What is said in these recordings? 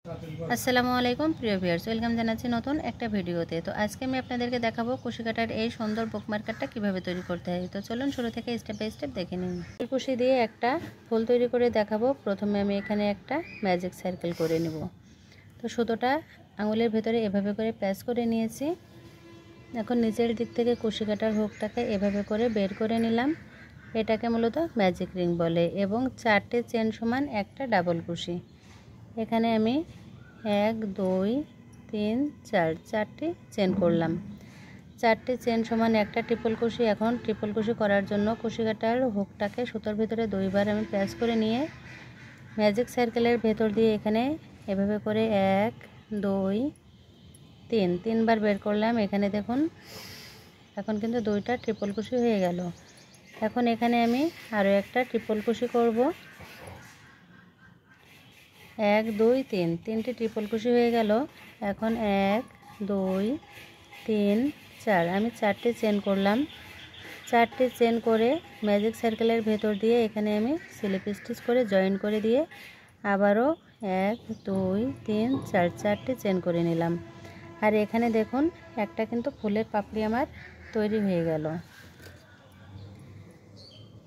আসসালামু আলাইকুম প্রিয় ভিউয়ার্স, ওয়েলকাম জানাচ্ছি নতুন একটা ভিডিওতে। তো আজকে আমি আপনাদেরকে দেখাবো কুশি কাটার এই সুন্দর বুকমার্কারটা কিভাবে তৈরি করতে হয়। তো চলুন শুরু থেকে স্টেপ বাই স্টেপ দেখে নিন। কুশি দিয়ে একটা ফুল তৈরি করে দেখাবো। প্রথমে আমি এখানে একটা ম্যাজিক সার্কেল করে নেব। তো সুতোটা আঙুলের ভেতরে এভাবে করে প্যাচ করে নিয়েছি। এখন নিচের দিক থেকে কুশি কাটার হুকটাকে এভাবে করে বের করে নিলাম। এটাকে মূলত ম্যাজিক রিং বলে এবং 4টে চেন সমান একটা ডাবল কুশি। এখানে আমি 1 2 3 4 4টি চেন করলাম। 4টি চেন সমান একটা ট্রিপল কুশি। এখন ট্রিপল কুশি করার জন্য কুশি কাটার হুকটাকে সুতোর ভিতরে 2বার আমি প্রেস করে নিয়ে ম্যাজিক সার্কেলের ভেতর দিয়ে এখানে এভাবে করে 1 2 3 3বার বের করলাম। এখানে দেখুন এখন কিন্তু 2টা ট্রিপল কুশি হয়ে গেল। এখন এখানে আমি আরও একটা ট্রিপল কুশি করব। 1 2 3 তিনটে ট্রিপল কুশি হয়ে গেল। এখন 1 2 3 4 আমি 4টে চেন করলাম। 4টে চেন করে ম্যাজিক সার্কেলের ভেতর দিয়ে এখানে আমি স্লিপ স্টিচ করে জয়েন করে দিয়ে আবারও 1 2 3 4 4টে চেন করে নিলাম। আর এখানে দেখুন একটা কিন্তু ফুলের পাপড়ি আমার তৈরি হয়ে গেল।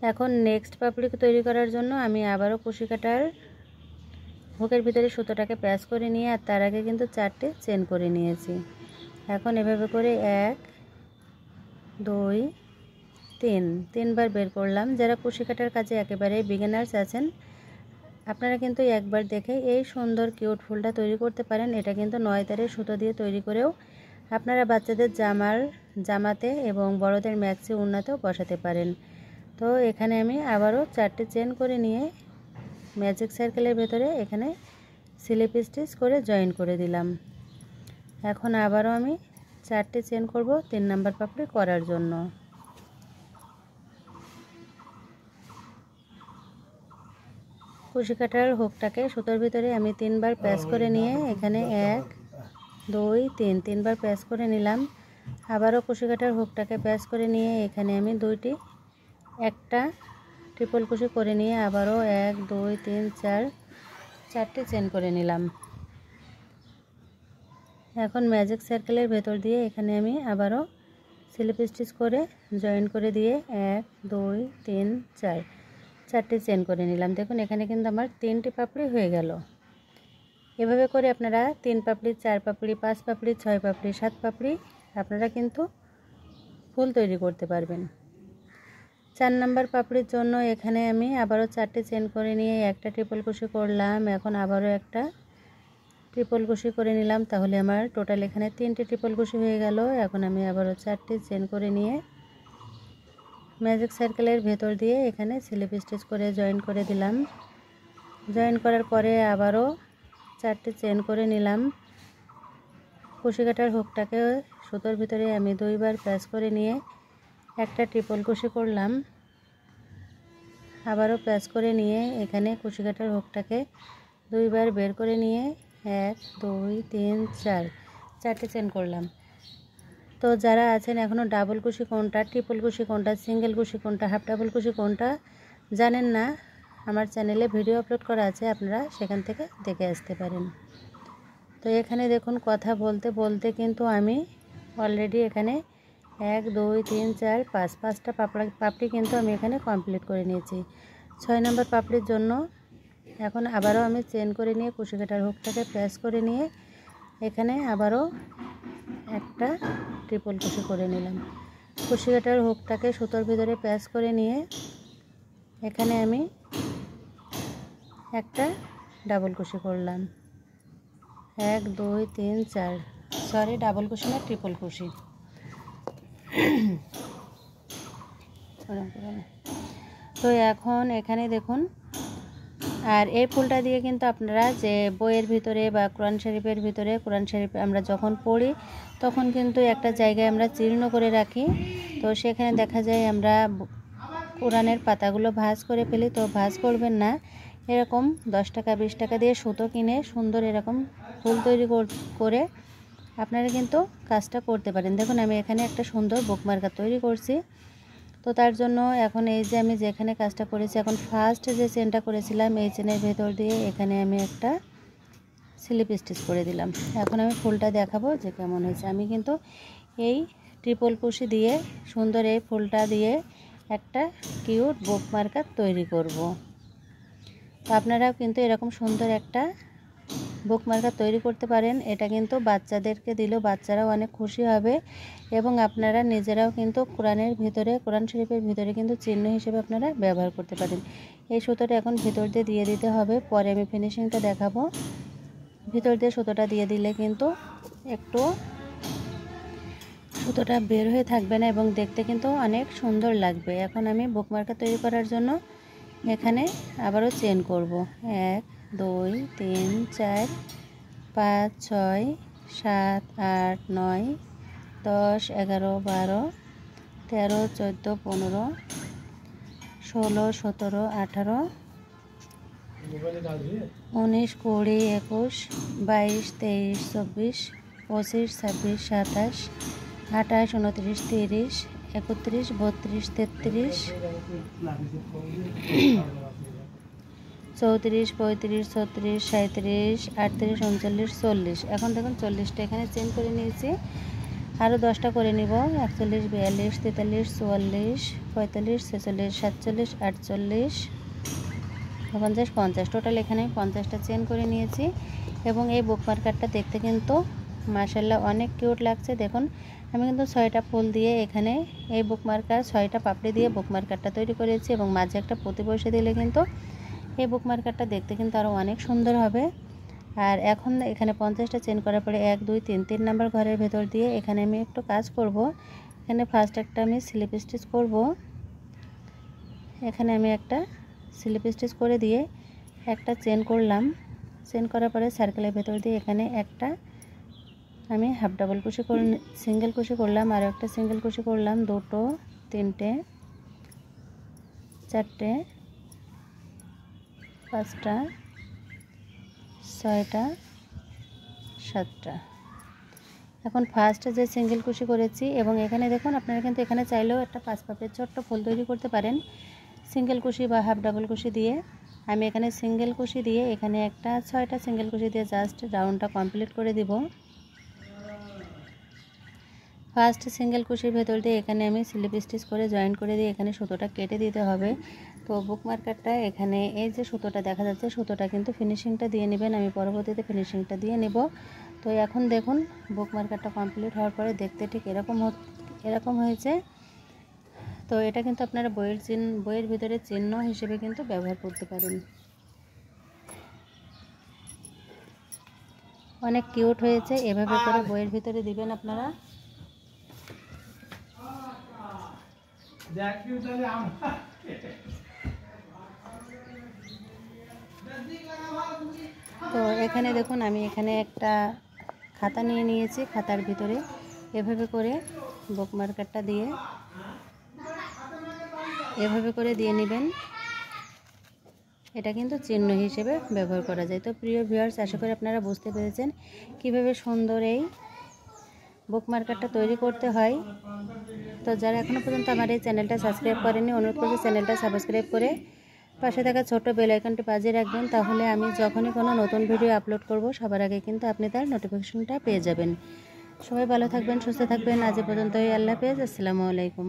এখন নেক্সট পাপড়ি তৈরি করার জন্য আমি আবারও কুশি কাটার হুকের ভিতরে সুতোটাকে প্যাচ করে নিয়ে আর তার আগে কিন্তু 4টে চেন করে নিয়েছি। এখন এভাবে করে 1 2 3 তিনবার বের করলাম। যারা কুশি কাটার কাজে একেবারে বিগিনার্স আছেন আপনারা কিন্তু একবার দেখে এই সুন্দর কিউট ফুলটা তৈরি করতে পারেন। এটা কিন্তু 9 তারের সুতো দিয়ে তৈরি করেও আপনারা বাচ্চাদের জামাতে এবং বড়দের ম্যাক্সি ওড়নাতেও বসাতে পারেন। তো এখানে আমি আবারও 4টে চেন করে নিয়ে ম্যাজিক সার্কেলের ভেতরে এখানে স্লিপ স্টিচ করে জয়েন করে দিলাম। এখন আবারও আমি 4টে চেন করব 3 নাম্বার পাপড়ি করার জন্য। কুশি কাটার হুকটাকে সুতোর ভিতরে আমি 3বার প্রেস করে নিয়ে এখানে 1 2 3 3বার প্রেস করে নিলাম। আবারও কুশি কাটার হুকটাকে প্রেস করে নিয়ে এখানে আমি একটা ট্রিপল কুশি করে নিয়ে আবারও 1 2 3 4 4টে চেন করে নিলাম। এখন ম্যাজিক সার্কেলের ভেতর দিয়ে এখানে আমি আবারও স্লিপ স্টিচ করে জয়েন করে দিয়ে 1 2 3 4 4টে চেন করে নিলাম। দেখুন এখানে কিন্তু আমার 3টি পাপড়ি হয়ে গেল। এভাবে করে আপনারা 3 পাপড়ি 4 পাপড়ি 5 পাপড়ি 6 পাপড়ি 7 পাপড়ি আপনারা কিন্তু ফুল তৈরি করতে পারবেন। 4 নাম্বার পাপড়ির জন্য এখানে আমি আবারও 4টে চেন করে নিয়ে একটা ট্রিপল কুশি করলাম। এখন আবারও একটা ট্রিপল কুশি করে নিলাম। তাহলে আমার টোটাল এখানে 3টে ট্রিপল কুশি হয়ে গেল। এখন আমি আবারও 4টে চেন করে নিয়ে ম্যাজিক সার্কেলের ভেতর দিয়ে এখানে স্লিপ স্টিচ করে জয়েন করে দিলাম। জয়েন করার পরে আবারও 4টে চেন করে নিলাম। কুশি কাটার হুকটাকে সুতোর ভিতরে আমি 2বার প্রেস করে নিয়ে একটা ট্রিপল কুশি করলাম। আবারও প্রেস করে নিয়ে এখানে কুশি কাটার হুকটাকে 2বার বের করে নিয়ে 1 2 3 4 4টে চেন করলাম। তো যারা আছেন এখনও ডাবল কুশি কোনটা, ট্রিপল কুশি কোনটা, সিঙ্গেল কুশি কোনটা, হাফ ডাবল কুশি কোনটা জানেন না, আমার চ্যানেলে ভিডিও আপলোড করা আছে, আপনারা সেখান থেকে দেখে আসতে পারেন। তো এখানে দেখুন কথা বলতে বলতে কিন্তু আমি অলরেডি এখানে 1 2 3 4 5টা পাপড়ি কিন্তু আমি এখানে কমপ্লিট করে নিয়েছি। 6 নাম্বার পাপড়ির জন্য এখন আবারও আমি চেন করে নিয়ে কুশি কাটার হুকটাকে প্রেস করে নিয়ে এখানে আবারও একটা ট্রিপল কুশি করে নিলাম। কুশি কাটার হুকটাকে সুতোর ভিতরে প্রেস করে নিয়ে এখানে আমি একটা ডাবল কুশি করলাম। 1 2 3 4 সরি ডাবল কুশি না, ট্রিপল কুশি। তো এখন এখানে দেখুন আর এই ফুলটা দিয়ে কিন্তু আপনারা যে বইয়ের ভিতরে বা কোরআন শরীফের ভিতরে, কোরআন শরীফ আমরা যখন পড়ি তখন কিন্তু একটা জায়গায় আমরা চিহ্ন করে রাখি। তো সেখানে দেখা যায় আমরা কোরআনের পাতাগুলো ভাঁজ করে ফেলি। তো ভাঁজ করবেন না, এরকম 10 টাকা 20 টাকা দিয়ে সুতো কিনে সুন্দর এরকম ফুল তৈরি করে আপনারা কিন্তু কাজটা করতে পারেন। দেখুন আমি এখানে একটা সুন্দর বুকমার্কার তৈরি করছি। তো তার জন্য এখন এই যে আমি যেখানে কাজটা করেছি, এখন ফার্স্ট যে চেনটা করেছিলাম এই চেনের ভেতর দিয়ে এখানে আমি একটা স্লিপ স্টিচ করে দিলাম। এখন আমি ফুলটা দেখাবো যে কেমন হয়েছে। আমি কিন্তু এই ট্রিপল কুশি দিয়ে সুন্দর এই ফুলটা দিয়ে একটা কিউট বুক মার্কার তৈরি করব। তো আপনারাও কিন্তু এরকম সুন্দর একটা বুক মার্কার তৈরি করতে পারেন। এটা কিন্তু বাচ্চাদেরকে দিলেও বাচ্চারাও অনেক খুশি হবে এবং আপনারা নিজেরাও কিন্তু কোরআন শরীফের ভিতরে কিন্তু চিহ্ন হিসেবে আপনারা ব্যবহার করতে পারেন। এই সুতোটা এখন ভিতর দিয়ে দিতে হবে, পরে আমি ফিনিশিংটা দেখাবো। ভিতর দিয়ে সুতোটা দিয়ে দিলে কিন্তু একটু সুতোটা বের হয়ে থাকবে না এবং দেখতে কিন্তু অনেক সুন্দর লাগবে। এখন আমি বুক মার্কার তৈরি করার জন্য এখানে আবারও চেন করব। 1 2 3 4 5 6 7 8 9 10 11 12 13 14 15 16 17 18 19 20 21 22 23 24 25 26 27 28 29 30 31 32 33 34 35 36 37 38 39 40। এখন দেখুন 40টা এখানে চেন করে নিয়েছি, আরও 10টা করে নিব। 41 42 43 44 45 46 47 48 49 50। টোটাল এখানে 50টা চেন করে নিয়েছি এবং এই বুক মার্কারটা দেখতে কিন্তু মাশাআল্লাহ অনেক কিউট লাগছে। দেখুন আমি কিন্তু 6টা ফুল দিয়ে এখানে এই বুক মার্কার 6টা পাপড়ি দিয়ে বুক মার্কারটা তৈরি করেছি এবং মাঝে একটা পুঁতি বসে দিলে কিন্তু এই বুক মার্কারটা দেখতে কিন্তু আরও অনেক সুন্দর হবে। আর এখন এখানে 50টা চেন করার পরে 1 2 3 নাম্বার ঘরের ভেতর দিয়ে এখানে আমি একটু কাজ করব। এখানে ফার্স্ট একটা আমি স্লিপ স্টিচ করব। এখানে আমি একটা স্লিপ স্টিচ করে দিয়ে একটা চেন করলাম। চেন করার পরে সার্কেলের ভেতর দিয়ে এখানে একটা আমি হাফ ডাবল কুশি করে সিঙ্গেল কুশি করলাম, আর একটা সিঙ্গেল কুশি করলাম, 2টো 3টে 4টে 5টা 6টা 7টা। এখন ফার্স্টে যে সিঙ্গেল কুশি করেছি এবং এখানে দেখুন আপনারা কিন্তু এখানে চাইলেও একটা 5 পাপড়ির ছোট্ট ফুল তৈরি করতে পারেন সিঙ্গেল কুশি বা হাফ ডাবল কুশি দিয়ে। আমি এখানে সিঙ্গেল কুশি দিয়ে এখানে একটা 6টা সিঙ্গেল কুশি দিয়ে জাস্ট রাউন্ডটা কমপ্লিট করে দিব। ফার্স্ট সিঙ্গেল কুশির ভেতর দিয়ে এখানে আমি স্লিপ স্টিচ করে জয়েন করে দিয়ে এখানে সুতোটা কেটে দিতে হবে। তো বুক মার্কারটা এখানে এই যে সুতোটা দেখা যাচ্ছে সুতোটা কিন্তু ফিনিশিংটা দিয়ে নেবেন, আমি পরবর্তীতে ফিনিশিংটা দিয়ে নেব। তো এখন দেখুন বুক মার্কারটা কমপ্লিট হওয়ার পরে দেখতে ঠিক এরকম হয়েছে। তো এটা কিন্তু আপনারা বইয়ের ভিতরে চিহ্ন হিসেবে কিন্তু ব্যবহার করতে পারেন। অনেক কিউট হয়েছে, এভাবে করে বইয়ের ভিতরে দিবেন আপনারা। তো এখানে দেখুন আমি এখানে একটা খাতা নিয়ে নিয়েছি, খাতার ভিতরে এভাবে করে বুক মার্কারটা দিয়ে এভাবে করে দিয়ে নেবেন। এটা কিন্তু চিহ্ন হিসেবে ব্যবহার করা যায়। তো প্রিয় ভিউয়ার্স, আশা করি আপনারা বুঝতে পেরেছেন কিভাবে সুন্দর এই বুক মার্কারটা তৈরি করতে হয়। তো যারা এখনও পর্যন্ত আমার এই চ্যানেলটা সাবস্ক্রাইব করেনি, অনুরোধ করছি চ্যানেলটা সাবস্ক্রাইব করে পাশে থাকা ছোট্ট বেল আইকনটি বাজিয়ে রাখবেন, তাহলে আমি যখনই কোনো নতুন ভিডিও আপলোড করব সবার আগে কিন্তু আপনি তার নোটিফিকেশনটা পেয়ে যাবেন। সবাই ভালো থাকবেন, সুস্থ থাকবেন। আজ পর্যন্তই, আল্লাহ হাফেজ, আসসালামু আলাইকুম।